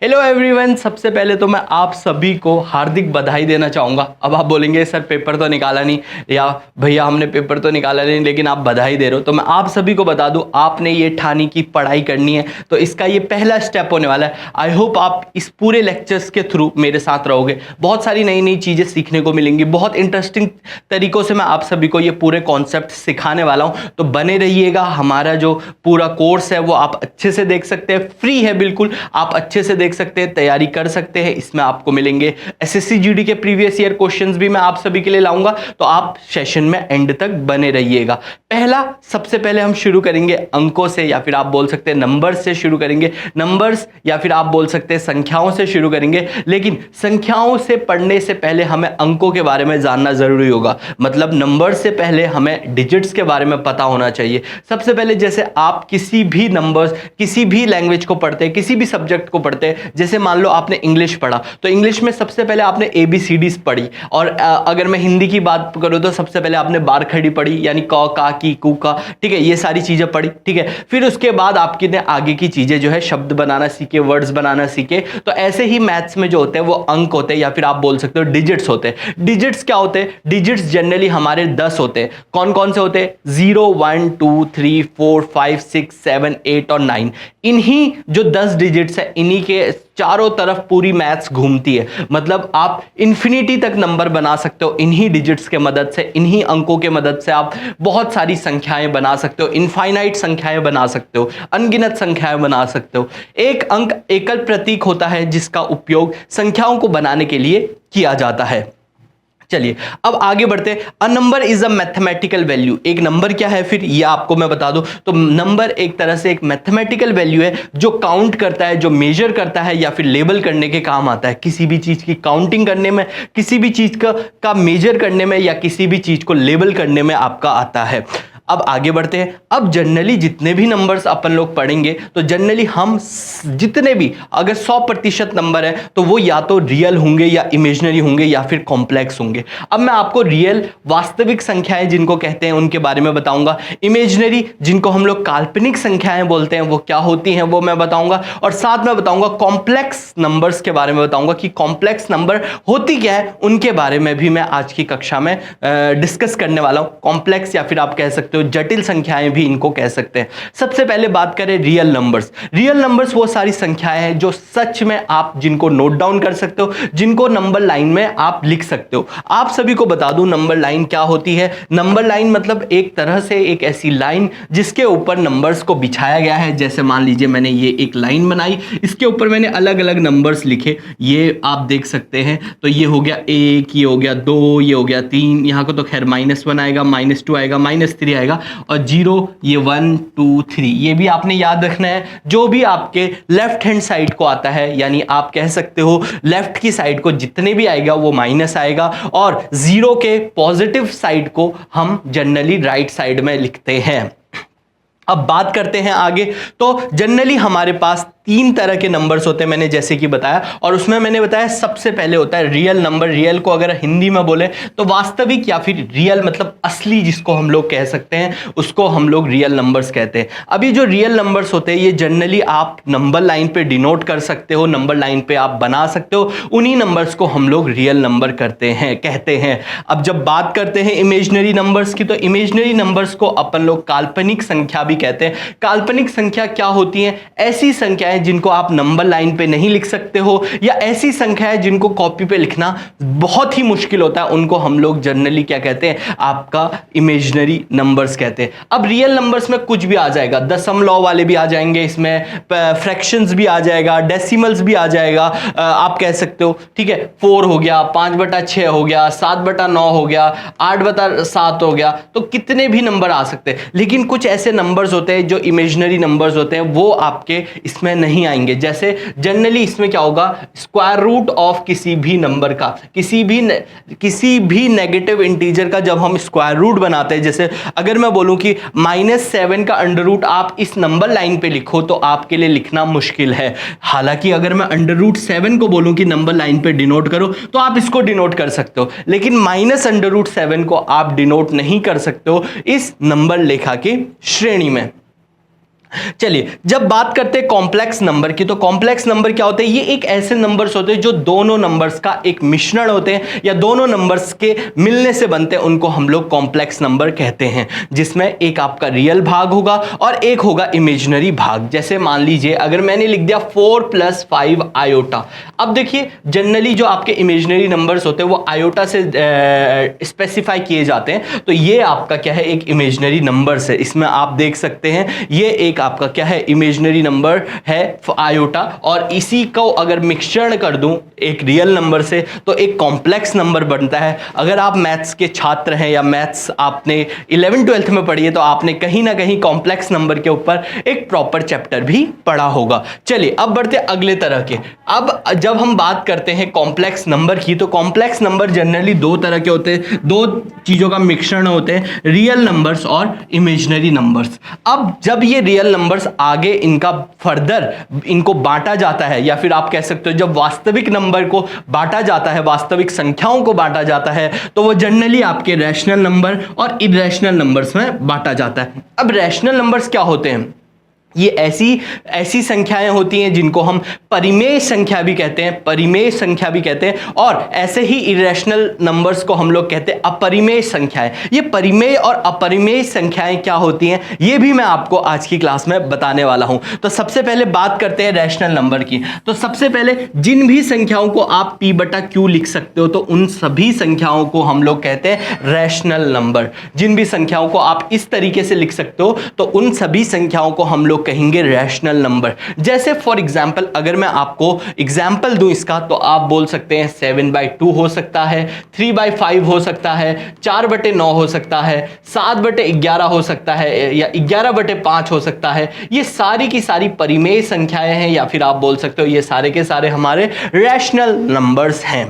Hello everyone, सबसे पहले तो मैं आप सभी को हार्दिक बधाई देना चाहूँगा। अब आप बोलेंगे सर पेपर तो निकाला नहीं, या भैया हमने पेपर तो निकाला नहीं लेकिन आप बधाई दे रहे हो। तो मैं आप सभी को बता दूं, आपने ये ठानी की पढ़ाई करनी है तो इसका ये पहला स्टेप होने वाला है। आई होप आप इस पूरे लेक्चर्स के थ्रू मेरे साथ रहोगे, बहुत सारी नई नई चीज़ें सीखने को मिलेंगी। बहुत इंटरेस्टिंग तरीक़ों से मैं आप सभी को ये पूरे कॉन्सेप्ट सिखाने वाला हूँ, तो बने रहिएगा। हमारा जो पूरा कोर्स है वो आप अच्छे से देख सकते हैं, फ्री है बिल्कुल, आप अच्छे से देख सकते हैं, तैयारी कर सकते हैं। इसमें आपको मिलेंगे एसएससी जीडी के प्रीवियस ईयर क्वेश्चंस भी मैं आप सभी के लिए लाऊंगा, तो आप सेशन में एंड तक बने रहिएगा। सबसे पहले हम शुरू करेंगे अंकों से, या फिर आप बोल सकते हैं नंबर्स से शुरू करेंगे। नंबर्स या फिर आप बोल सकते हैं संख्याओं से शुरू करेंगे, लेकिन संख्याओं से पढ़ने से पहले हमें अंकों के बारे में जानना जरूरी होगा। मतलब नंबर से पहले हमें डिजिट्स के बारे में पता होना चाहिए। सबसे पहले जैसे आप किसी भी नंबर्स, किसी भी लैंग्वेज को पढ़ते हैं, किसी भी सब्जेक्ट को पढ़ते हैं, जैसे मान लो आपने इंग्लिश पढ़ा तो इंग्लिश में सबसे पहले आपने ABCDs पढ़ी, और अगर मैं हिंदी की बात करूं तो सबसे पहले आपने बार खड़ी पढ़ी, यानी क का की कू का, ठीक है, ये सारी चीजें पढ़ी, ठीक है। फिर उसके बाद आपने आगे की चीजें जो है शब्द बनाना सीखे, वर्ड्स बनाना सीखे। तो ऐसे ही मैथ्स में जो होते हैं वो अंक होते हैं, या फिर आप बोल सकते हो डिजिट्स होते हैं। डिजिट्स क्या होते हैं? डिजिट्स जनरली हमारे 10 होते हैं। कौन कौन से होते हैं? 0 1 2 3 4 5 6 7 8 और 9। इन्हीं जो 10 डिजिट्स है, इन्हीं के चारों तरफ पूरी मैथ्स घूमती है। मतलब आप इन्फिनिटी तक नंबर बना सकते हो इन्हीं डिजिट्स के मदद से, इन्हीं अंकों के मदद से आप बहुत सारी संख्याएं बना सकते हो, इनफाइनाइट संख्याएं बना सकते हो, अनगिनत संख्याएं बना सकते हो। एक अंक एकल प्रतीक होता है जिसका उपयोग संख्याओं को बनाने के लिए किया जाता है। चलिए अब आगे बढ़ते हैं। A number is a mathematical value. एक नंबर क्या है फिर ये आपको मैं बता दूं, तो नंबर एक तरह से एक मैथमेटिकल वैल्यू है जो काउंट करता है, जो मेजर करता है, या फिर लेबल करने के काम आता है। किसी भी चीज की काउंटिंग करने में, किसी भी चीज का मेजर करने में, या किसी भी चीज को लेबल करने में आपका आता है। अब आगे बढ़ते हैं। अब जनरली जितने भी नंबर्स अपन लोग पढ़ेंगे, तो जनरली हम जितने भी, अगर 100% नंबर है तो वो या तो रियल होंगे, या इमेजिनरी होंगे, या फिर कॉम्प्लेक्स होंगे। अब मैं आपको रियल वास्तविक संख्याएं जिनको कहते हैं उनके बारे में बताऊंगा, इमेजिनरी जिनको हम लोग काल्पनिक संख्याएं बोलते हैं वो क्या होती हैं वो मैं बताऊंगा, और साथ में बताऊंगा कॉम्प्लेक्स नंबर्स के बारे में बताऊंगा कि कॉम्प्लेक्स नंबर होती क्या है, उनके बारे में भी मैं आज की कक्षा में डिस्कस करने वाला हूं। कॉम्प्लेक्स या फिर आप कह सकते हो जटिल संख्याएं भी इनको कह सकते हैं। सबसे पहले बात करें रियल नंबर्स। रियल नंबर्स वो सारी संख्याएं हैं जो सच में आप जिनको नोट डाउन कर सकते हो, जिनको नंबर लाइन में आप लिख सकते हो। आप सभी को बता दूं नंबर लाइन क्या होती है। नंबर लाइन मतलब एक तरह से एक ऐसी लाइन जिसके ऊपर नंबर्स को बिछाया गया है। जैसे मान लीजिए मैंने ये एक लाइन बनाई, इसके ऊपर मैंने अलग अलग नंबर्स लिखे, ये आप देख सकते हैं। तो ये हो गया 1, ये हो गया 2, ये हो गया 3, यहाँ को तो खैर -1 आएगा, -2 आएगा, -3 आएगा, और 0, ये 1 2 3। ये भी आपने याद रखना है। जो भी आपके लेफ्ट हैंड साइड को आता है, यानी आप कह सकते हो लेफ्ट की साइड को जितने भी आएगा वो माइनस आएगा, और 0 के पॉजिटिव साइड को हम जनरली राइट साइड में लिखते हैं। अब बात करते हैं आगे। तो जनरली हमारे पास 3 तरह के नंबर्स होते हैं, मैंने जैसे कि बताया, और उसमें मैंने बताया सबसे पहले होता है रियल नंबर। रियल को अगर हिंदी में बोले तो वास्तविक, या फिर रियल मतलब असली जिसको हम लोग कह सकते हैं, उसको हम लोग रियल नंबर्स कहते हैं। अभी जो रियल नंबर्स होते हैं ये जनरली आप नंबर लाइन पे डिनोट कर सकते हो, नंबर लाइन पे आप बना सकते हो, उन्हीं नंबर्स को हम लोग रियल नंबर कहते हैं। अब जब बात करते हैं इमेजिनरी नंबर्स की, तो इमेजिनरी नंबर्स को अपन लोग काल्पनिक संख्या भी कहते हैं। काल्पनिक संख्या क्या होती है? ऐसी संख्याएं जिनको आप नंबर लाइन पे नहीं लिख सकते हो, या ऐसी संख्याएं जिनको कॉपी पे लिखना बहुत ही मुश्किल होता है, उनको हम लोग जनरली क्या कहते हैं? आपका इमेजिनरी नंबर्स कहते हैं। अब रियल नंबर्स में कुछ भी आ जाएगा, दशमलव वाले भी आ जाएंगे, इसमें फ्रैक्शंस भी आ जाएगा, डेसिमल्स भी आ जाएगा, आप कह सकते हो, ठीक है। 4 हो गया, 5/6 हो गया, 7/9 हो गया, 8/7 हो गया, तो कितने भी नंबर आ सकते हैं। लेकिन कुछ ऐसे नंबर्स होते हैं जो इमेजिनरी नंबर्स होते हैं, वो आपके इसमें नहीं आएंगे। जैसे जनरली इसमें क्या होगा? स्क्वायर रूट ऑफ किसी भी नंबर का, किसी भी नेगेटिव इंटीजर का जब हम स्क्वायर रूट बनाते हैं, जैसे अगर मैं बोलूं कि -7 का अंडर रूट आप इस नंबर लाइन पे लिखो, तो आपके लिए लिखना मुश्किल है। हालांकि अगर मैं √7 को बोलूं कि नंबर लाइन पे डिनोट करो, तो आप इसको डिनोट कर सकते हो, लेकिन -√7 को आप डिनोट नहीं कर सकते हो इस नंबर लेखा की श्रेणी में। चलिए, जब बात करते हैं कॉम्प्लेक्स नंबर की, तो कॉम्प्लेक्स नंबर क्या होते हैं? ये एक ऐसे नंबर्स होते हैं जो दोनों नंबर्स का एक मिश्रण होते हैं या दोनों नंबर्स के मिलने से बनते हैं, उनको हम लोग कॉम्प्लेक्स नंबर कहते हैं, जिसमें एक आपका रियल भाग होगा और एक होगा इमेजिनरी भाग। जैसे मान लीजिए अगर मैंने लिख दिया 4 + 5 आयोटा। अब देखिए जनरली जो आपके इमेजिनरी नंबर्स होते हैं वो आयोटा से स्पेसिफाई किए जाते हैं, तो ये आपका क्या है? एक इमेजिनरी नंबर्स है। इसमें आप देख सकते हैं ये एक आपका क्या है? इमेजिनरी नंबर है आयोटा, और इसी को अगर मिश्रण कर दूं एक रियल नंबर से तो एक कॉम्प्लेक्स नंबर बनता है। अगर आप मैथ्स के छात्र हैं या मैथ्स आपने 11th-12th में पढ़ी है तो आपने कहीं ना कहीं कॉम्प्लेक्स नंबर के ऊपर एक प्रॉपर चैप्टर भी पढ़ा होगा। चलिए अब बढ़ते अगले तरह के। अब जब हम बात करते हैं कॉम्प्लेक्स नंबर की, तो कॉम्प्लेक्स नंबर जनरली दो तरह के होते हैं, दो चीजों का मिश्रण होते हैं, रियल नंबर्स और इमेजिनरी नंबर्स। अब जब ये रियल नंबर्स आगे इनका फर्दर इनको बांटा जाता है, या फिर आप कह सकते हो जब वास्तविक नंबर को बांटा जाता है, वास्तविक संख्याओं को बांटा जाता है, तो वो जनरली आपके रैशनल नंबर और इरेशनल नंबर्स में बांटा जाता है। अब रैशनल नंबर्स क्या होते हैं? ये ऐसी संख्याएं होती हैं जिनको हम परिमेय संख्या भी कहते हैं, परिमेय संख्या भी कहते हैं, और ऐसे ही इरेशनल नंबर्स को हम लोग कहते हैं अपरिमेय संख्याएं। ये परिमेय और अपरिमेय संख्याएं क्या होती हैं ये भी मैं आपको आज की क्लास में बताने वाला हूं। तो सबसे पहले बात करते हैं रैशनल नंबर की। तो सबसे पहले जिन भी संख्याओं को आप p/q लिख सकते हो तो उन सभी संख्याओं को हम लोग कहते हैं रैशनल नंबर। जिन भी संख्याओं को आप इस तरीके से लिख सकते हो तो उन सभी संख्याओं को हम लोग कहेंगे रैशनल नंबर। जैसे फॉर एग्जांपल अगर मैं आपको एग्जांपल दूं इसका, तो आप बोल सकते हैं 7/2 हो सकता है, 3/5 हो सकता है, 4/9 हो सकता है, 7/11 हो सकता है, या 11/5 हो सकता है। ये सारी की सारी परिमेय संख्याएं हैं, या फिर आप बोल सकते हो ये सारे के सारे हमारे रैशनल नंबर्स हैं।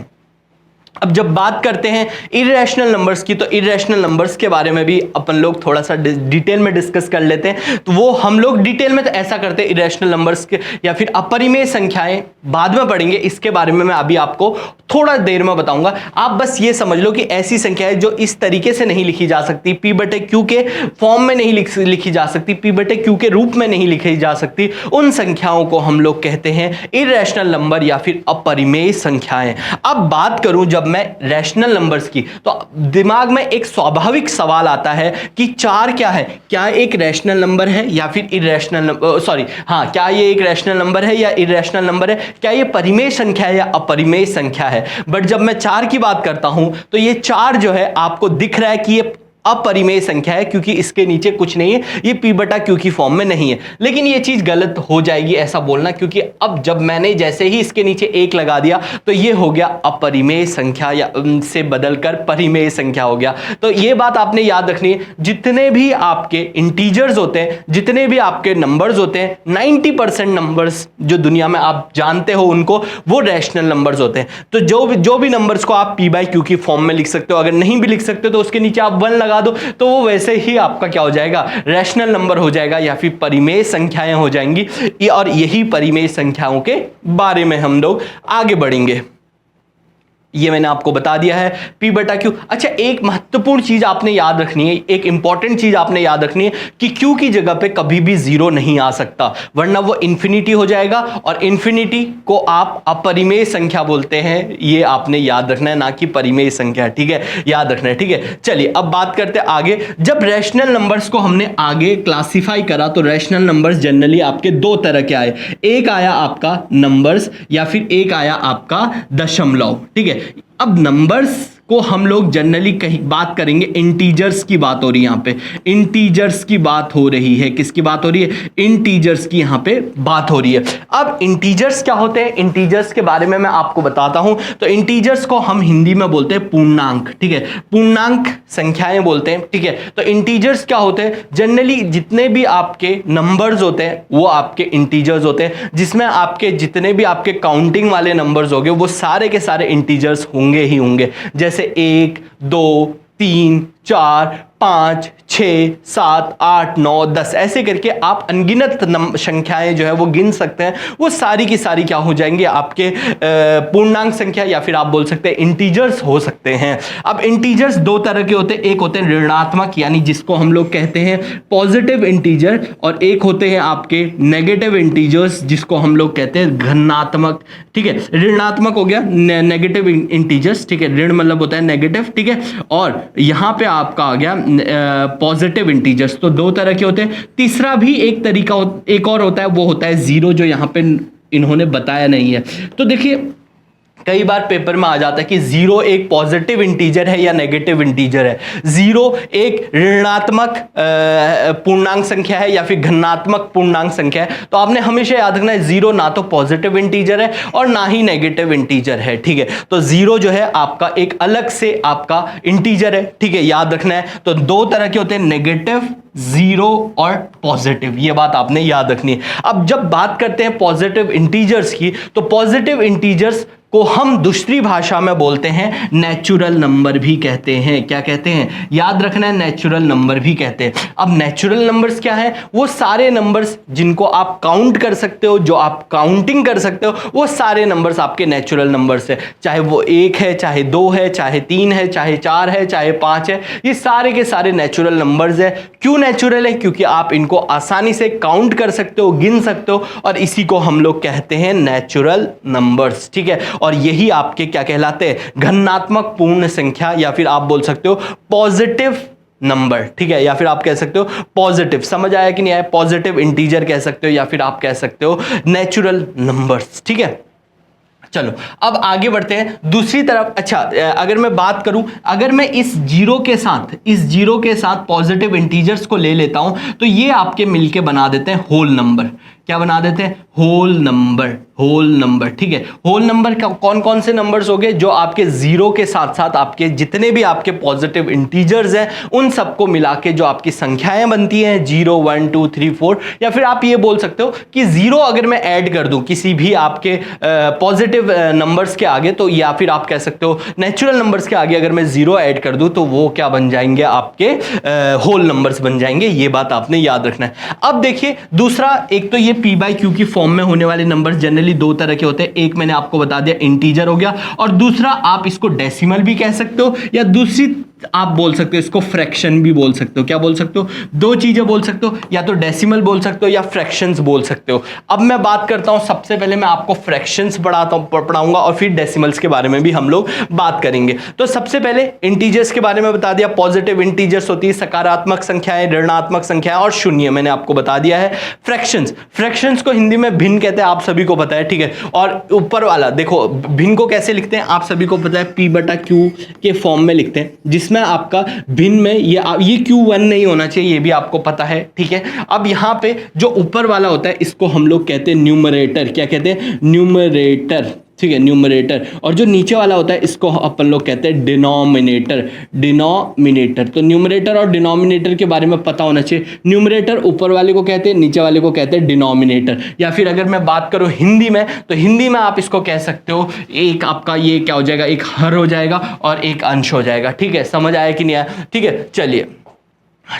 अब जब बात करते हैं इरेशनल नंबर्स की, तो इरेशनल नंबर्स के बारे में भी अपन लोग थोड़ा सा डिटेल में डिस्कस कर लेते हैं। तो वो हम लोग डिटेल में तो ऐसा करते हैं, इरेशनल नंबर्स के या फिर अपरिमेय संख्याएं बाद में पढ़ेंगे, इसके बारे में मैं अभी आपको थोड़ा देर में बताऊंगा। आप बस ये समझ लो कि ऐसी संख्याएं जो इस तरीके से नहीं लिखी जा सकती, p/q के फॉर्म में नहीं लिखी जा सकती, p/q के रूप में नहीं लिखी जा सकती, उन संख्याओं को हम लोग कहते हैं इरेशनल नंबर या फिर अपरिमेय संख्याएं। अब बात करूं जब मैं रैशनल नंबर्स की, तो दिमाग में एक स्वाभाविक सवाल आता है कि 4 क्या है? क्या एक रैशनल नंबर है या फिर इरेशनल नंबर? क्या ये एक रैशनल नंबर है या इरेशनल नंबर है? क्या ये परिमेय संख्या है या अपरिमेय संख्या है? बट जब मैं 4 की बात करता हूं तो ये 4 जो है आपको दिख रहा है कि ये अपरिमेय संख्या है, क्योंकि इसके नीचे कुछ नहीं है, ये p/q की फॉर्म में नहीं है। लेकिन ये चीज गलत हो जाएगी ऐसा बोलना, क्योंकि अब जब मैंने जैसे ही इसके नीचे 1 लगा दिया तो ये हो गया अपरिमेय संख्या, या से बदलकर परिमेय संख्या हो गया। तो ये बात आपने याद रखनी है। जितने भी आपके इंटीजर्स होते हैं, जितने भी आपके नंबर्स होते हैं, 90% नंबर्स जो दुनिया में आप जानते हो उनको, वो रैशनल नंबर्स होते हैं। तो जो भी नंबर्स को आप p/q की फॉर्म में लिख सकते हो, अगर नहीं भी लिख सकते तो उसके नीचे आप 1 लगा दो, तो वो वैसे ही आपका क्या हो जाएगा? रैशनल नंबर हो जाएगा या फिर परिमेय संख्याएं हो जाएंगी। और यही परिमेय संख्याओं के बारे में हम लोग आगे बढ़ेंगे। ये मैंने आपको बता दिया है p/q। अच्छा, एक महत्वपूर्ण चीज आपने याद रखनी है, एक इंपॉर्टेंट चीज आपने याद रखनी है कि q की जगह पे कभी भी 0 नहीं आ सकता, वरना वो इंफिनिटी हो जाएगा, और इंफिनिटी को आप अपरिमेय संख्या बोलते हैं। ये आपने याद रखना है, ना कि परिमेय संख्या, ठीक है? याद रखना है, ठीक है? चलिए अब बात करते हैं आगे। जब रैशनल नंबर्स को हमने आगे क्लासिफाई करा तो रैशनल नंबर्स जनरली आपके दो तरह के आए। एक आया आपका नंबर्स, या फिर एक आया आपका दशमलव, ठीक है? अब नंबर्स को हम लोग जनरली कहीं बात करेंगे, इंटीजर्स की बात हो रही है यहाँ पे, इंटीजर्स की बात हो रही है। किसकी बात हो रही है? इंटीजर्स की यहाँ पे बात हो रही है। अब इंटीजर्स क्या होते हैं, इंटीजर्स के बारे में मैं आपको बताता हूं। तो इंटीजर्स को हम हिंदी में बोलते हैं पूर्णांक, ठीक है? पूर्णांक संख्याएं बोलते हैं, ठीक है? तो इंटीजर्स क्या होते हैं? जनरली जितने भी आपके नंबर्स होते हैं वो आपके इंटीजर्स होते हैं, जिसमें आपके जितने भी आपके काउंटिंग वाले नंबर्स होंगे वो सारे के सारे इंटीजर्स होंगे ही होंगे। जैसे 1, 2, 3, 4, 5, 6, 7, 8, 9, 10 ऐसे करके आप अनगिनत संख्याएं जो है वो गिन सकते हैं। वो सारी की सारी क्या हो जाएंगे, आपके पूर्णांक संख्या या फिर आप बोल सकते हैं इंटीजर्स हो सकते हैं। अब इंटीजर्स दो तरह के होते हैं, एक होते हैं ऋणात्मक यानी जिसको हम लोग कहते हैं पॉजिटिव इंटीजर, और एक होते हैं आपके नेगेटिव इंटीजर्स जिसको हम लोग कहते हैं घनात्मक। ठीक है, ऋणात्मक हो गया नेगेटिव इंटीजर्स, ठीक है, ऋण मतलब होता है नेगेटिव, ठीक है, और यहां पे आपका आ गया पॉजिटिव इंटीजर्स। तो दो तरह के होते हैं। तीसरा भी एक तरीका एक और होता है, वो होता है जीरो, जो यहां पे इन्होंने बताया नहीं है। तो देखिए कई बार पेपर में आ जाता है कि जीरो एक पॉजिटिव इंटीजर है या नेगेटिव इंटीजर है, जीरो एक ऋणात्मक पूर्णांक संख्या है या फिर घनात्मक पूर्णांक संख्या है। तो आपने हमेशा याद रखना है जीरो ना तो पॉजिटिव इंटीजर है और ना ही नेगेटिव इंटीजर है। ठीक है, तो जीरो जो है आपका एक अलग से आपका इंटीजर है। ठीक है, याद रखना है। तो दो तरह के होते हैं, नेगेटिव जीरो और पॉजिटिव, ये बात आपने याद रखनी है। अब जब बात करते हैं पॉजिटिव इंटीजर्स की, तो पॉजिटिव इंटीजर्स को हम दूसरी भाषा में बोलते हैं नेचुरल नंबर भी कहते हैं। क्या कहते हैं, याद रखना है, नेचुरल नंबर भी कहते हैं। अब नेचुरल नंबर्स क्या है, वो सारे नंबर्स जिनको आप काउंट कर सकते हो, जो आप काउंटिंग कर सकते हो, वो सारे नंबर्स आपके नेचुरल नंबर्स है। चाहे वो 1 है, चाहे 2 है, चाहे 3 है, चाहे 4 है, चाहे 5 है, ये सारे के सारे नेचुरल नंबर्स है। क्यों नेचुरल है, क्योंकि आप इनको आसानी से काउंट कर सकते हो, गिन सकते हो, और इसी को हम लोग कहते हैं नेचुरल नंबर्स। ठीक है, और यही आपके क्या कहलाते हैं, घनात्मक पूर्ण संख्या या फिर आप बोल सकते हो पॉजिटिव नंबर। ठीक है, या फिर आप कह सकते हो पॉजिटिव, समझ आया कि नहीं आया, पॉजिटिव इंटीजर कह सकते हो या फिर आप कह सकते हो नेचुरल नंबर्स। ठीक है, चलो अब आगे बढ़ते हैं दूसरी तरफ। अच्छा, अगर मैं बात करूं, अगर मैं इस जीरो के साथ पॉजिटिव इंटीजर्स को ले लेता हूं, तो ये आपके मिलके बना देते हैं होल नंबर। क्या बना देते हैं, होल नंबर। ठीक है, होल नंबर का कौन कौन से नंबर्स हो गए, जो आपके जीरो के साथ साथ आपके जितने भी आपके पॉजिटिव इंटीजर्स हैं उन सबको मिला के जो आपकी संख्याएं बनती हैं 0, 1, 2, 3, 4, या फिर आप ये बोल सकते हो कि जीरो अगर मैं ऐड कर दूं किसी भी आपके पॉजिटिव नंबर्स के आगे, तो या फिर आप कह सकते हो नेचुरल नंबर्स के आगे अगर मैं जीरो ऐड कर दूं तो वो क्या बन जाएंगे, आपके होल नंबर्स बन जाएंगे। ये बात आपने याद रखना है। अब देखिए दूसरा, एक तो ये पी बाई क्यू की फॉर्म में होने वाले नंबर्स जनरली दो तरह के होते हैं, एक मैंने आपको बता दिया इंटीजर हो गया, और दूसरा आप इसको डेसिमल भी कह सकते हो, या दूसरी आप बोल सकते हो इसको फ्रैक्शन भी बोल सकते हो। क्या बोल सकते हो, दो चीजें बोल सकते हो, या तो डेसिमल बोल सकते हो या फ्रैक्शंस बोल सकते हो। अब मैं बात करता हूं, सबसे पहले मैं आपको फ्रैक्शंस पढ़ाऊंगा और फिर डेसिमल्स के बारे में भी हम लोग बात करेंगे। तो सबसे पहले इंटीजर्स के बारे में बता दिया, पॉजिटिव इंटीजर्स होती है सकारात्मक संख्याएं, ऋणात्मक संख्याएं और शून्य, मैंने आपको बता दिया है। फ्रैक्शंस को हिंदी में भिन्न कहते हैं, आप सभी को पता है। ठीक है, और ऊपर वाला देखो भिन्न को कैसे लिखते हैं, आप सभी को पता है, P बटा Q के फॉर्म में लिखते हैं, जिसमें आपका भिन्न में ये Q1 नहीं होना चाहिए, ये भी आपको पता है। ठीक है, अब यहां पे जो ऊपर वाला होता है इसको हम लोग कहते हैं न्यूमरेटर। क्या कहते हैं, न्यूमरेटर। ठीक है, न्यूमरेटर। और जो नीचे वाला होता है इसको अपन लोग कहते हैं डिनोमिनेटर। तो न्यूमरेटर और डिनोमिनेटर के बारे में पता होना चाहिए। न्यूमरेटर ऊपर वाले को कहते हैं, नीचे वाले को कहते हैं डिनोमिनेटर। या फिर अगर मैं बात करूं हिंदी में, तो हिंदी में आप इसको कह सकते हो, एक आपका ये क्या हो जाएगा, एक हर हो जाएगा और एक अंश हो जाएगा। ठीक है, समझ आया कि नहीं आया। ठीक है, चलिए,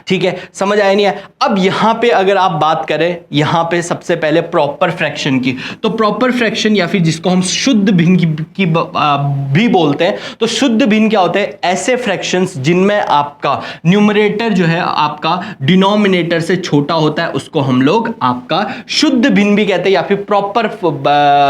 ठीक है, समझ आया नहीं है। अब यहां पे अगर आप बात करें, यहां पे सबसे पहले प्रॉपर फ्रैक्शन की, तो प्रॉपर फ्रैक्शन या फिर जिसको हम शुद्ध भिन्न की भी बोलते हैं, तो शुद्ध भिन्न क्या होते हैं, ऐसे फ्रैक्शंस जिनमें आपका न्यूमरेटर जो है आपका डिनोमिनेटर से छोटा होता है, उसको हम लोग आपका शुद्ध भिन्न भी कहते हैं या फिर प्रॉपर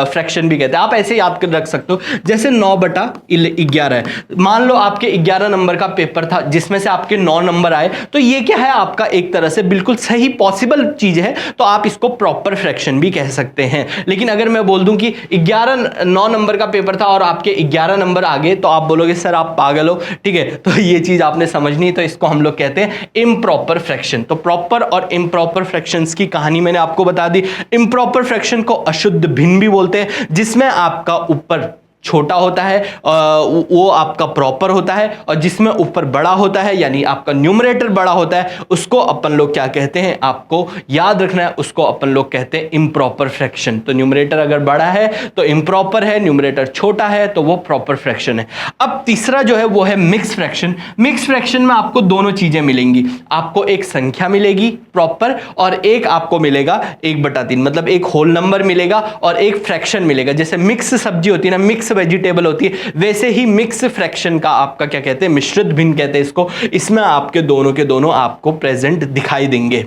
फ्रैक्शन भी कहते हैं। आप ऐसे याद कर रख सकते हो, जैसे 9/11 है। मान लो आपके 11 नंबर का पेपर था जिसमें से आपके 9 नंबर आए, तो ये क्या है, आपका एक तरह से बिल्कुल सही पॉसिबल चीज है, तो आप इसको प्रॉपर फ्रैक्शन भी कह सकते हैं। लेकिन अगर मैं बोल दूं कि 9 नंबर का पेपर था और आपके 11 नंबर आ गए, तो आप बोलोगे सर आप पागल हो। ठीक है, तो ये चीज आपने समझनी है, तो इसको हम लोग कहते हैं इम्प्रॉपर फ्रैक्शन। तो प्रॉपर और इम्प्रॉपर फ्रैक्शंस की कहानी मैंने आपको बता दी। इम्प्रॉपर फ्रैक्शन को अशुद्ध भिन्न भी बोलते हैं, जिसमें आपका ऊपर छोटा होता है वो आपका प्रॉपर होता है, और जिसमें ऊपर बड़ा होता है यानी आपका न्यूमरेटर बड़ा होता है उसको अपन लोग क्या कहते हैं, आपको याद रखना है, उसको अपन लोग कहते हैं इम्प्रॉपर फ्रैक्शन। तो न्यूमरेटर अगर बड़ा है तो इम्प्रॉपर है, न्यूमरेटर छोटा है तो वो प्रॉपर फ्रैक्शन है। अब तीसरा जो है वो है मिक्स फ्रैक्शन। मिक्स फ्रैक्शन में आपको दोनों चीजें मिलेंगी, आपको एक संख्या मिलेगी प्रॉपर और एक आपको मिलेगा 1/3, मतलब एक होल नंबर मिलेगा और एक फ्रैक्शन मिलेगा। जैसे मिक्स सब्जी होती है ना, मिक्स वेजिटेबल होती है, वैसे ही मिक्स फ्रैक्शन का आपका क्या कहते हैं, मिश्रित भिन्न कहते हैं इसको। इसमें आपके दोनों के दोनों आपको प्रेजेंट दिखाई देंगे।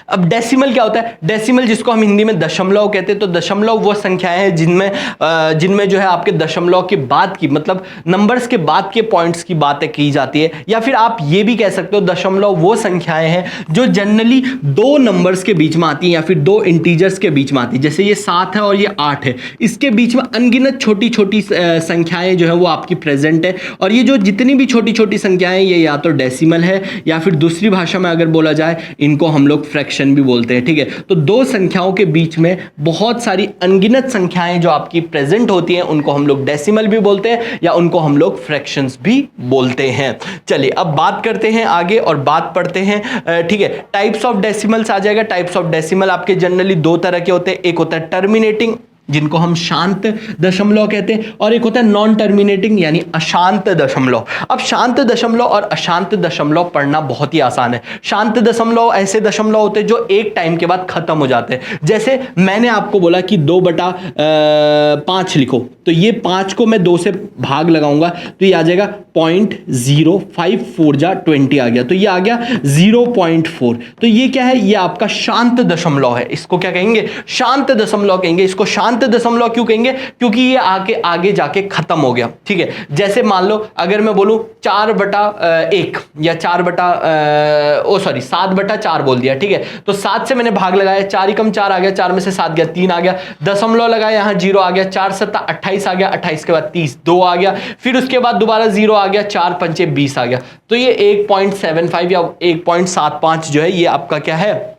अब डेसिमल क्या होता है, डेसिमल जिसको हम हिंदी में दशमलव कहते हैं, तो दशमलव वो संख्याएं हैं जिनमें जो है आपके दशमलव के बाद की, मतलब नंबर्स के बाद के पॉइंट्स की बातें की जाती है। या फिर आप ये भी कह सकते हो दशमलव वो संख्याएं हैं जो जनरली दो नंबर्स के बीच में आती हैं या फिर दो इंटीजर्स के बीच में आती है। जैसे ये 7 है और ये 8 है, इसके बीच में अनगिनत छोटी छोटी संख्याएं जो है वो आपकी प्रेजेंट है। और ये जो जितनी भी छोटी छोटी संख्याएं, ये या तो डेसिमल है या फिर दूसरी भाषा में अगर बोला जाए इनको हम लोग फ्रैक्शन भी बोलते हैं। ठीक है, तो दो संख्याओं के बीच में बहुत सारी अनगिनत संख्याएं जो आपकी प्रेजेंट होती हैं उनको हम लोग डेसिमल भी बोलते हैं या उनको हम लोग फ्रैक्शंस भी बोलते हैं। चलिए अब बात करते हैं आगे और बात पढ़ते हैं। ठीक है, टाइप्स ऑफ डेसिमल्स आ जाएगा। टाइप्स ऑफ डेसिमल आपके जनरली दो तरह के होते हैं, एक होता है टर्मिनेटिंग जिनको हम शांत दशमलव कहते हैं, और एक होता है नॉन टर्मिनेटिंग यानी अशांत दशमलव। अब शांत दशमलव और अशांत दशमलव पढ़ना बहुत ही आसान है। शांत दशमलव ऐसे दशमलव होते हैं जो एक टाइम के बाद खत्म हो जाते हैं। जैसे मैंने आपको बोला कि 2/5 लिखो, तो ये 5 को मैं 2 से भाग लगाऊंगा तो ये आ जाएगा 0.054 जा 20 आ गया, तो ये आ गया 0.4। तो ये क्या है, ये आपका शांत दशमलव है। इसको क्या कहेंगे, शांत दशमलव कहेंगे। इसको शांत दशमलव क्यों कहेंगे, क्योंकि ये आगे जाके खत्म हो गया। ठीक है, जैसे मान लो अगर मैं बोलूं 4/1 या 7/4 बोल दिया। ठीक है, तो 7 से मैंने भाग लगाया, 4 × 4 आ गया, 4 में से 7 गया, 3 आ गया, दशमलव लगाया, यहां 0 आ गया, 4 × 7 = 28 आ गया, 28 के बाद 30 2 आ गया, फिर उसके बाद दोबारा 0 आ गया, 4 × 5 = 20 आ गया। तो ये 1.75 या 1.75 जो है ये आपका क्या है,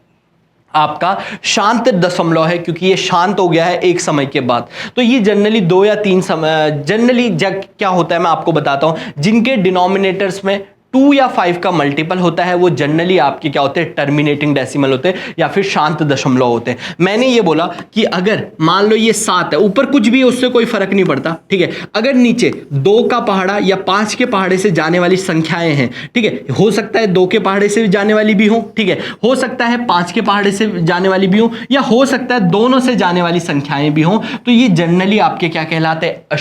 आपका शांत दशमलव है, क्योंकि ये शांत हो गया है एक समय के बाद। तो ये जनरली 2 या 3 समय, जनरली क्या होता है मैं आपको बताता हूं, जिनके डिनोमिनेटर्स में 2 या 5 का मल्टीपल होता है वो जनरली आपके क्या होते हैं, टर्मिनेटिंग डेसिमल होते हैं या फिर शांत दशमलव होते हैं। मैंने ये बोला कि अगर मान लो ये 7 है, ऊपर कुछ भी उससे कोई फर्क नहीं पड़ता। ठीक है, अगर नीचे 2 का पहाड़ा या 5 के पहाड़े से जाने वाली संख्याएं हैं, ठीक है, हो सकता है 2 के पहाड़े से जाने वाली भी हो, ठीक है, हो सकता है 5 के पहाड़े से जाने वाली भी हो, या हो सकता है दोनों से जाने वाली संख्याएं भी हो, तो ये जनरली आपके क्या कहलाते हैं,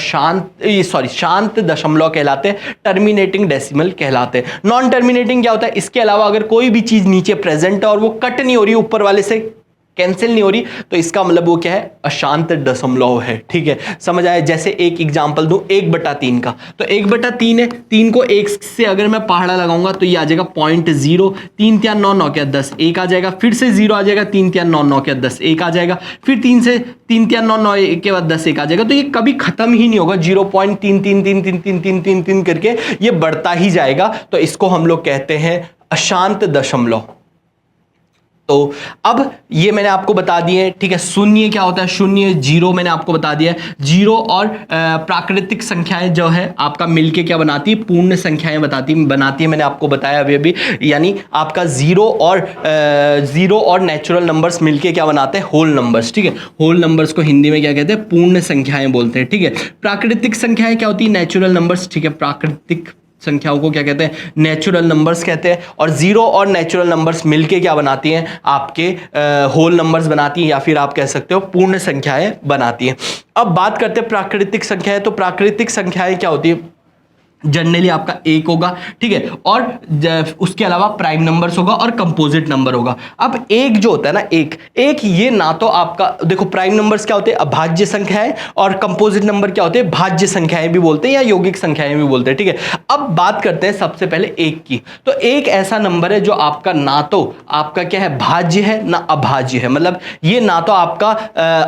शांत दशमलव कहलाते हैं, टर्मिनेटिंग डेसिमल कहलाते हैं। नॉन टर्मिनेटिंग क्या होता है, इसके अलावा अगर कोई भी चीज नीचे प्रेजेंट है और वो कट नहीं हो रही, ऊपर वाले से कैंसिल नहीं हो रही, तो इसका मतलब वो क्या है, अशांत दशमलव है। ठीक है, समझ आया। जैसे एक एग्जांपल दूं 1/3 का, तो 1/3 है, 3 को 1 से अगर मैं पहाड़ा लगाऊंगा तो ये आ जाएगा 0.0, 3 × 3 = 9, 9 × 10 1 आ जाएगा, फिर से 0 आ जाएगा, 3 × 3 = 9, 9 × 10 1 आ जाएगा, फिर 3 से 3 × 3 = 9, 9 के बाद 10 1 आ जाएगा। तो ये कभी खत्म ही नहीं होगा, 0.333333 करके ये बढ़ता ही जाएगा। तो इसको हम लोग कहते हैं अशांत दशमलव। तो अब ये मैंने आपको बता दिए। ठीक है, शून्य क्या होता है, शून्य, 0 मैंने आपको बता दिया है। 0 और प्राकृतिक संख्याएं जो है आपका मिलके क्या बनाती है, पूर्ण संख्याएं बनाती है, मैंने आपको बताया अभी, यानी आपका 0 और नेचुरल नंबर्स मिलके क्या बनाते हैं, होल नंबर्स। ठीक है, होल नंबर्स को हिंदी में क्या कहते हैं, पूर्ण संख्याएं बोलते हैं। ठीक है, प्राकृतिक संख्याएं क्या होती है, नेचुरल नंबर्स। ठीक है, प्राकृतिक संख्याओं को क्या कहते हैं, नेचुरल नंबर्स कहते हैं। और 0 और नेचुरल नंबर्स मिलके क्या बनाती हैं, आपके होल नंबर्स बनाती हैं, या फिर आप कह सकते हो पूर्ण संख्याएं बनाती हैं। अब बात करते हैं प्राकृतिक संख्याएं। तो प्राकृतिक संख्याएं क्या होती है, जनरली आपका 1 होगा। ठीक है, और उसके अलावा प्राइम नंबर्स होगा और कंपोजिट नंबर होगा। अब 1 जो होता है ना, एक ये ना तो आपका, देखो प्राइम नंबर्स क्या होते हैं, अभाज्य संख्याएं, और कंपोजिट नंबर क्या होते हैं, भाज्य संख्याएं भी बोलते हैं या यौगिक संख्याएं भी बोलते हैं। ठीक है, अब बात करते हैं सबसे पहले 1 की। तो 1 ऐसा नंबर है जो आपका ना तो आपका क्या है, भाज्य है ना अभाज्य है, मतलब ये ना तो आपका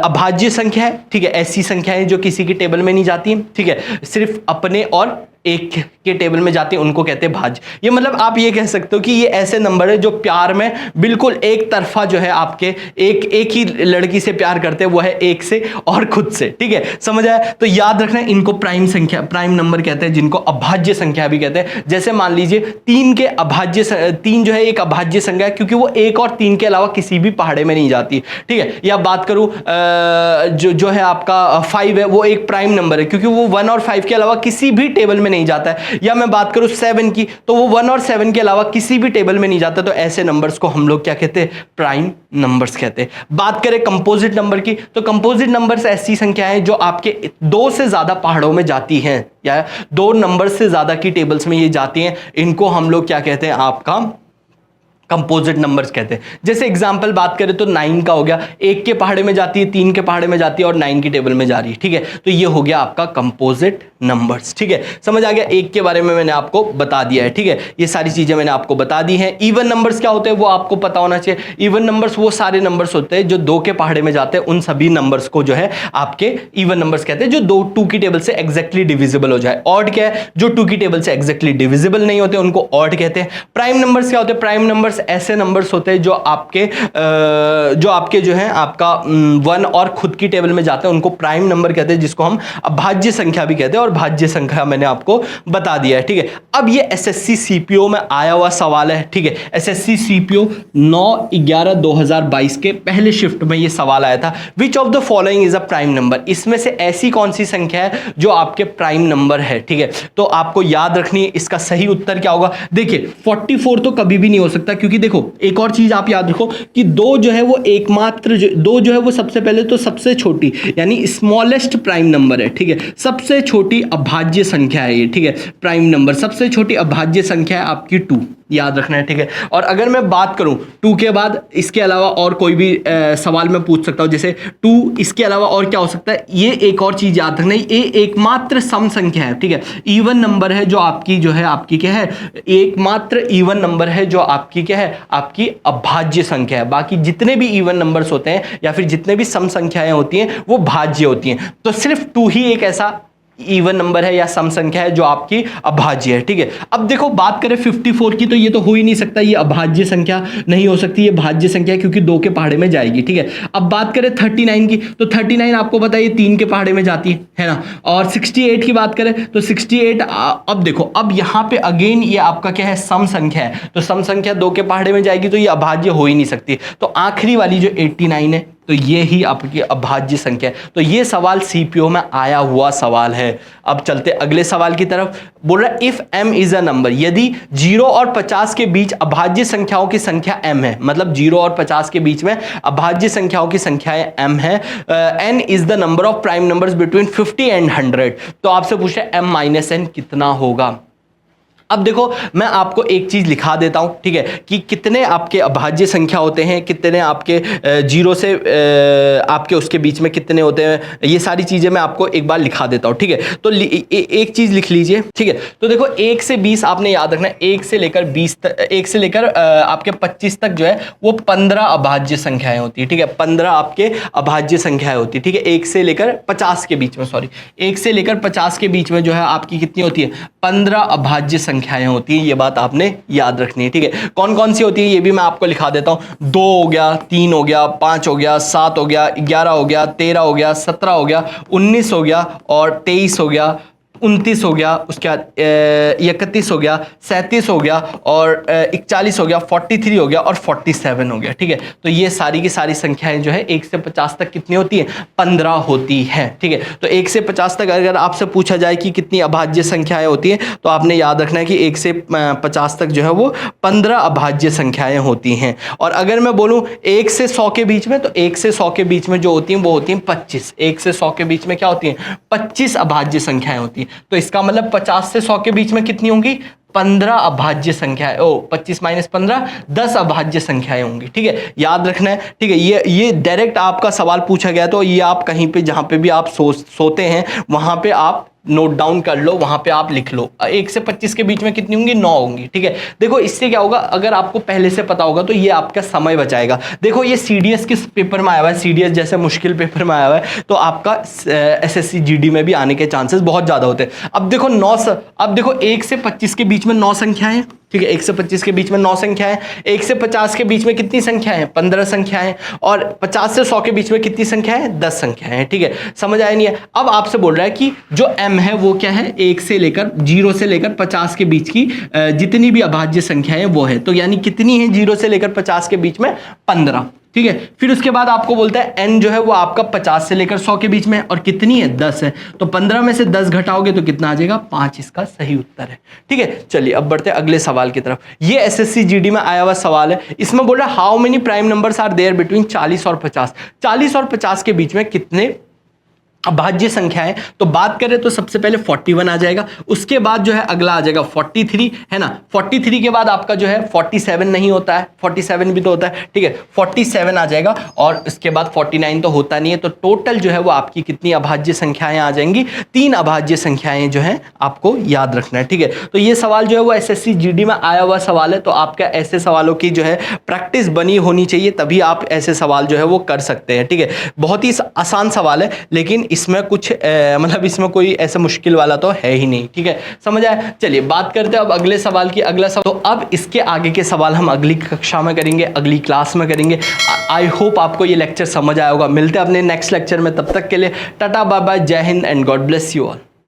अभाज्य संख्या है। ठीक है, ऐसी संख्याएं जो किसी की टेबल में नहीं जाती। ठीक है, सिर्फ अपने और एक के टेबल में जाती है उनको कहते हैं भाज्य। ये मतलब आप ये कह सकते हो कि ये ऐसे नंबर है जो प्यार में बिल्कुल एक तरफा जो है आपके एक ही लड़की से प्यार करते हैं, वो है एक से और खुद से, ठीक है, समझ आया। तो याद रखना इनको प्राइम संख्या, प्राइम नंबर कहते हैं, जिनको अभाज्य संख्या भी कहते हैं। जैसे मान लीजिए तीन जो है एक अभाज्य संख्या है क्योंकि वो एक और तीन के अलावा किसी भी पहाड़े में नहीं जाती, ठीक है। या बात करूं जो है आपका 5 है, वो एक प्राइम नंबर है क्योंकि वो 1 और 5 के अलावा किसी भी टेबल में नहीं जाता है। या मैं बात करूं 7 की, तो वो 1 और 7 के अलावा किसी भी टेबल में नहीं जाता। तो ऐसे नंबर्स को हम लोग क्या कहते हैं? प्राइम नंबर्स कहते हैं। बात करें कंपोजिट नंबर की, तो कंपोजिट नंबर्स ऐसी संख्याएं जो आपके 2 से ज्यादा पहाड़ों में जाती हैं या 2 नंबर से ज्यादा की टेबल्स में ये जाती हैं, इनको हम लोग क्या कहते हैं? आपका कंपोजिट नंबर्स कहते हैं। जैसे एग्जांपल बात करें तो 9 का हो गया, 1 के पहाड़े में जाती है, 3 के पहाड़े में जाती है और 9 की टेबल में जा रही है, ठीक है। तो ये हो गया आपका कंपोजिट नंबर्स, ठीक है, समझ आ गया। 1 के बारे में मैंने आपको बता दिया है, ठीक है, ये सारी चीजें मैंने आपको बता दी हैं। इवन नंबर्स क्या होते हैं वो आपको पता होना चाहिए। इवन नंबर्स वो सारे नंबर्स होते हैं जो 2 के पहाड़े में जाते हैं, उन सभी नंबर्स को जो है आपके इवन नंबर्स कहते हैं, जो 2 की टेबल से एग्जैक्टली डिविजिबल हो जाए। ऑड क्या है? जो 2 की टेबल से एग्जैक्टली डिविजिबल नहीं होते उनको ऑड कहते हैं। प्राइम नंबर्स क्या होते हैं? प्राइम नंबर्स ऐसे नंबर्स होते हैं जो आपके जो है आपका 1 और खुद की टेबल में जाते हैं, उनको प्राइम नंबर कहते हैं, जिसको हम अभाज्य संख्या भी कहते हैं। और भाज्य संख्या मैंने आपको बता दिया है, ठीक है। अब ये एसएससी सीपीओ में आया हुआ सवाल है, ठीक है। एसएससी सीपीओ 9/11/2022 के पहले शिफ्ट में ये सवाल आया था, which of the following is a prime number? इसमें से ऐसी कौन सी संख्या है जो आपके प्राइम नंबर है, ठीक है। तो आपको याद रखनी है इसका सही उत्तर क्या होगा। देखिए 44 तो कभी भी नहीं हो सकता, क्योंकि देखो एक और चीज आप याद रखो कि 2 जो है वो एकमात्र 2 जो है वो सबसे पहले तो सबसे छोटी यानी स्मॉलेस्ट प्राइम नंबर है, ठीक है। सबसे छोटी अभाज्य संख्या है ये, ठीक है। प्राइम नंबर सबसे छोटी अभाज्य संख्या है आपकी 2, याद रखना है, ठीक है। और अगर मैं बात करूं 2 के बाद इसके अलावा और कोई भी सवाल मैं पूछ सकता हूं, जैसे 2 इसके अलावा और क्या हो सकता है, ये एक और चीज याद रखना है, ये एकमात्र सम संख्या है, ठीक है। इवन नंबर है जो आपकी जो है आपकी क्या है, एकमात्र इवन नंबर है जो आपकी क्या है, आपकी अभाज्य संख्या है। बाकी जितने भी इवन नंबर्स होते हैं या फिर जितने भी सम संख्याएं होती हैं वो भाज्य होती हैं। तो सिर्फ 2 ही एक ऐसा इवन नंबर है या सम संख्या है जो आपकी अभाज्य है, ठीक है। अब देखो बात करें 54 की, तो ये तो हो ही नहीं सकता, ये अभाज्य संख्या नहीं हो सकती, ये भाज्य संख्या है क्योंकि 2 के पहाड़े में जाएगी, ठीक है। अब बात करें 39 की, तो 39 आपको पता है ये 3 के पहाड़े में जाती है ना। और 68 की बात करें तो 68 अब देखो, अब यहां पे अगेन ये आपका क्या है, सम संख्या है, तो सम संख्या 2 के पहाड़े में जाएगी तो ये अभाज्य हो ही नहीं सकती। तो आखिरी वाली जो 89 है, तो ये ही आपकी अभाज्य संख्या है। तो ये सवाल सीपीओ में आया हुआ सवाल है। अब चलते अगले सवाल की तरफ। बोल रहा है if m is a number, यदि 0 और 50 के बीच अभाज्य संख्याओं की संख्या m है, मतलब 0 और 50 के बीच में अभाज्य संख्याओं की संख्याएं m है, n is the number of prime numbers between 50 and 100, तो आपसे पूछ रहे m - n कितना होगा। अब देखो मैं आपको एक चीज लिखा देता हूं, ठीक है, कि कितने आपके अभाज्य संख्या होते हैं, कितने आपके 0 से आपके उसके बीच में कितने होते हैं, ये सारी चीजें मैं आपको एक बार लिखा देता हूं, ठीक है। तो एक चीज लिख लीजिए, ठीक है। तो देखो 1 से 20 आपने याद रखना है, 1 से लेकर 20 तक, 1 से लेकर आपके 25 तक जो है वो 15 अभाज्य संख्याएं होती है, ठीक है। 15 आपके अभाज्य संख्याएं होती है, ठीक है। 1 से लेकर 50 के बीच में, सॉरी 1 से लेकर 50 के बीच में जो है आपकी कितनी होती है, 15 अभाज्य संख्याएं होती हैं। ये बात आपने याद रखनी है, ठीक है। कौन कौन सी होती है ये भी मैं आपको लिखा देता हूं। 2 हो गया, 3 हो गया, 5 हो गया, 7 हो गया, 11 हो गया, 13 हो गया, 17 हो गया, 19 हो गया और 23 हो गया, 29 हो गया, उसके बाद 31 हो गया, 37 हो गया और 41 हो गया, 43 हो गया और 47 हो गया, ठीक है। तो ये सारी की सारी संख्याएं जो है 1 से 50 तक कितनी होती है, 15 होती है, ठीक है। तो 1 से 50 तक अगर आपसे पूछा जाए कि कितनी अभाज्य संख्याएं होती हैं, तो आपने याद रखना है कि 1 से 50 तक जो है वो 15 अभाज्य संख्याएं होती हैं। और अगर मैं बोलूं 1 से 100 के बीच में, तो 1 से 100 के बीच में जो होती हैं वो होती हैं 25। 1 से 100 के बीच में क्या होती हैं, 25 अभाज्य संख्याएं होती हैं। तो इसका मतलब 50 से 100 के बीच में कितनी होंगी, 15 अभाज्य संख्याएं। 25 - 15 10 अभाज्य संख्याएं होंगी, ठीक है। याद रखना है, ठीक है। ये डायरेक्ट आपका सवाल पूछा गया, तो ये आप कहीं पे जहां पे भी आप सोते हैं वहां पे आप नोट डाउन कर लो, वहां पे आप लिख लो 1 से 25 के बीच में कितनी होंगी, 9 होंगी। ठीक है, देखो इससे क्या होगा, अगर आपको पहले से पता होगा तो ये आपका समय बचाएगा। देखो ये सीडीएस किस पेपर में आया हुआ है, सीडीएस जैसे मुश्किल पेपर में आया हुआ है, तो आपका एसएससी जीडी में भी आने के चांसेस बहुत ज्यादा होते हैं। अब देखो 9, अब देखो 1 से 25 के बीच में 9 संख्याएं, ठीक है, 1 से 25 के बीच में 9 संख्याएं, 1 से 50 के बीच में कितनी संख्याएं, 15 संख्याएं, और 50 से 100 के बीच में कितनी संख्याएं, 10 संख्याएं। ठीक है, समझ आया नहीं है? अब आपसे बोल रहा है कि जो m है वो क्या है, 1 से लेकर 0 से लेकर 50 के बीच की जितनी भी अभाज्य संख्याएं वो है, तो यानी कितनी है 0 से लेकर 50 के बीच में, 15। ठीक है, फिर उसके बाद आपको बोलता है n जो है वो आपका 50 से लेकर 100 के बीच में है, और कितनी है, 10 है, तो 15 में से 10 घटाओगे तो कितना आ जाएगा, 5 इसका सही उत्तर है। ठीक है, चलिए अब बढ़ते हैं अगले सवाल की तरफ। ये एसएससी जीडी में आया हुआ सवाल है, इसमें बोल रहा है how many prime numbers are there between 40 और 50, 40 और 50 के बीच में कितने अभाज्य संख्या है। तो बात करें तो सबसे पहले 41 आ जाएगा, उसके बाद जो है अगला आ जाएगा 43, है ना, 43 के बाद आपका जो है 47 नहीं होता है, 47 भी तो होता है। ठीक है, 47 आ जाएगा, और इसके बाद 49 तो होता नहीं है, तो टोटल जो है वो आपकी कितनी अभाज्य संख्याएं आ जाएंगी, 3 अभाज्य संख्याएं जो है आपको याद रखना है। ठीक है, तो ये सवाल जो है वो एसएससी जीडी में आया हुआ सवाल है, तो आपका ऐसे सवालों की जो है प्रैक्टिस बनी होनी चाहिए, तभी आप ऐसे सवाल जो है वो कर सकते हैं। ठीक है, बहुत ही आसान सवाल है, लेकिन इसमें कुछ मतलब इसमें कोई ऐसा मुश्किल वाला तो है ही नहीं। ठीक है, समझ आया? चलिए बात करते हैं अब अगले सवाल की। अगला सवाल, तो अब इसके आगे के सवाल हम अगली कक्षा में करेंगे, अगली क्लास में करेंगे। आई होप आपको ये लेक्चर समझ आया होगा। मिलते हैं अपने नेक्स्ट लेक्चर में, तब तक के लिए टाटा बाय बाय, जय Hind and God bless you all.